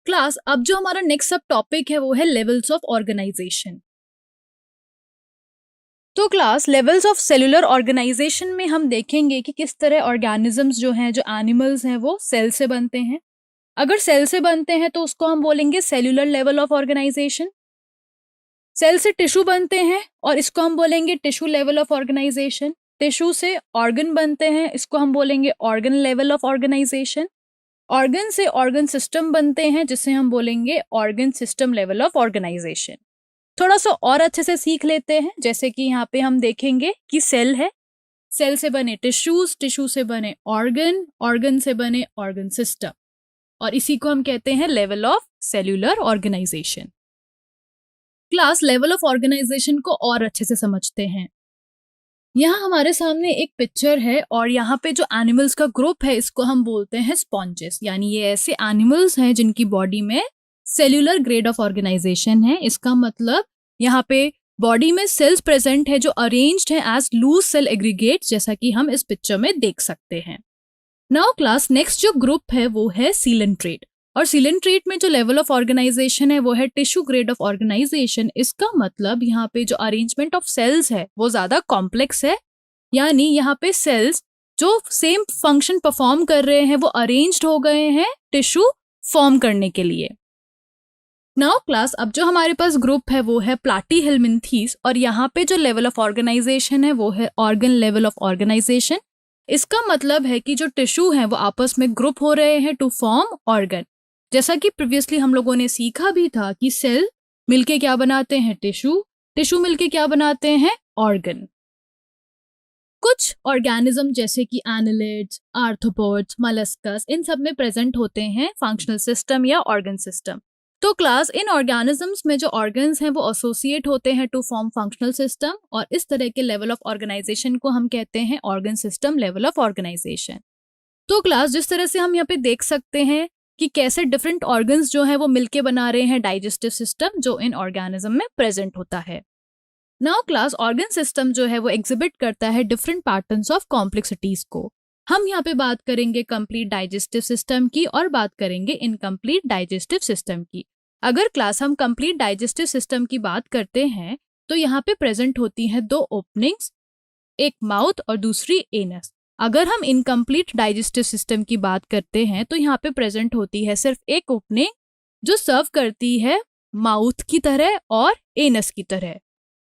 Class अब जो हमारा नेक्स्ट सब टॉपिक है वो है लेवल्स ऑफ ऑर्गेनाइजेशन। तो class levels of cellular organisation में हम देखेंगे कि किस तरह ऑर्गेनिजम्स जो हैं, जो एनिमल्स हैं, वो सेल से बनते हैं। अगर सेल से बनते हैं तो उसको हम बोलेंगे cellular level of organisation. Cell से टिश्यू बनते हैं और इसको हम बोलेंगे tissue level of organisation. Tissue से ऑर्गन बनते हैं, इसको हम बोलेंगे organ level of organisation. Organ से ऑर्गन सिस्टम बनते हैं जिसे हम बोलेंगे organ system level of organisation. थोड़ा सा और अच्छे से सीख लेते हैं, जैसे कि यहाँ पे हम देखेंगे कि सेल है, सेल से बने टिश्यूज, टिश्यू से बने ऑर्गन, ऑर्गन से बने ऑर्गन सिस्टम, और इसी को हम कहते हैं level of cellular organisation. Class level of organisation को और अच्छे से समझते हैं। यहाँ हमारे सामने एक पिक्चर है और यहाँ पे जो एनिमल्स का ग्रुप है इसको हम बोलते हैं स्पॉन्जेस, यानी ये ऐसे एनिमल्स हैं जिनकी बॉडी में सेल्यूलर ग्रेड ऑफ ऑर्गेनाइजेशन है। इसका मतलब यहाँ पे बॉडी में सेल्स प्रेजेंट है जो अरेंज्ड है एज लूज सेल एग्रीगेट, जैसा कि हम इस पिक्चर में देख सकते हैं। नाउ क्लास नेक्स्ट जो ग्रुप है वो है सीलेंट्रेट, और सीलेंट्रेट में जो लेवल ऑफ ऑर्गेनाइजेशन है वो है टिश्यू ग्रेड ऑफ ऑर्गेनाइजेशन। इसका मतलब यहाँ पे जो अरेंजमेंट ऑफ सेल्स है वो ज्यादा कॉम्प्लेक्स है, यानी यहाँ पे सेल्स जो सेम फंक्शन परफॉर्म कर रहे हैं वो अरेंज्ड हो गए हैं टिश्यू फॉर्म करने के लिए। नाउ क्लास अब जो हमारे पास ग्रुप है वो है प्लाटीहेल्मिन्थीज, और यहाँ पे जो लेवल ऑफ ऑर्गेनाइजेशन है वो है ऑर्गन लेवल ऑफ ऑर्गेनाइजेशन। इसका मतलब है कि जो टिश्यू हैं वो आपस में ग्रुप हो रहे हैं टू फॉर्म ऑर्गन। जैसा कि प्रीवियसली हम लोगों ने सीखा भी था कि सेल मिलके क्या बनाते हैं, टिश्यू, टिश्यू मिलके क्या बनाते हैं, ऑर्गन। कुछ ऑर्गेनिज्म जैसे कि एनालिड्स, आर्थ्रोपोड्स, मलस्कस, इन सब में प्रेजेंट होते हैं फंक्शनल सिस्टम या ऑर्गन सिस्टम। तो क्लास इन ऑर्गेनिजम्स में जो ऑर्गन्स हैं वो एसोसिएट होते हैं टू फॉर्म फंक्शनल सिस्टम, और इस तरह के लेवल ऑफ ऑर्गेनाइजेशन को हम कहते हैं organ system level of organisation. तो क्लास जिस तरह से हम यहाँ पे देख सकते हैं कि कैसे डिफरेंट ऑर्गन्स जो हैं वो मिलके बना रहे हैं डाइजेस्टिव सिस्टम जो इन ऑर्गेनिज्म में प्रेजेंट होता है। नाउ क्लास ऑर्गन सिस्टम जो है वो एग्जिबिट करता है डिफरेंट पैटर्न्स ऑफ कॉम्प्लेक्सिटीज को। हम यहाँ पे बात करेंगे कंप्लीट डाइजेस्टिव सिस्टम की और बात करेंगे इनकम्प्लीट डाइजेस्टिव सिस्टम की। अगर क्लास हम कंप्लीट डाइजेस्टिव सिस्टम की बात करते हैं तो यहाँ पे प्रेजेंट होती हैं दो ओपनिंग्स, एक माउथ और दूसरी एनस। अगर हम इनकम्प्लीट डाइजेस्टिव सिस्टम की बात करते हैं तो यहाँ पे प्रेजेंट होती है सिर्फ एक ओपनिंग जो सर्व करती है माउथ की तरह और एनस की तरह।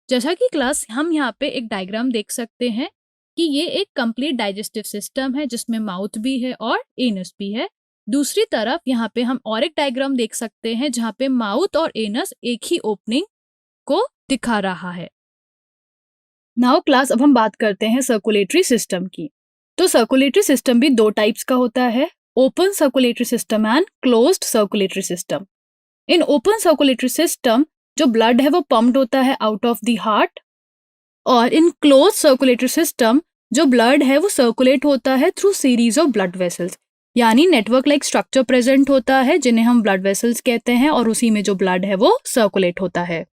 जैसा कि क्लास हम यहाँ पे एक डायग्राम देख सकते हैं कि ये एक कंप्लीट डाइजेस्टिव सिस्टम है जिसमें माउथ भी है और एनस भी है। दूसरी तरफ यहाँ पे हम और एक डायग्राम देख सकते हैं जहाँ पे माउथ और एनस एक ही ओपनिंग को दिखा रहा है। नाउ क्लास अब हम बात करते हैं सर्कुलेटरी सिस्टम की। तो सर्कुलेटरी सिस्टम भी दो टाइप्स का होता है, open circulatory system and closed circulatory system. In open circulatory system जो ब्लड है वो पंप्ड होता है आउट ऑफ द हार्ट, और इन क्लोज सर्कुलेटरी सिस्टम जो ब्लड है वो सर्कुलेट होता है through series of blood vessels, यानी नेटवर्क लाइक स्ट्रक्चर प्रेजेंट होता है जिन्हें हम ब्लड वेसल्स कहते हैं, और उसी में जो ब्लड है वो सर्कुलेट होता है।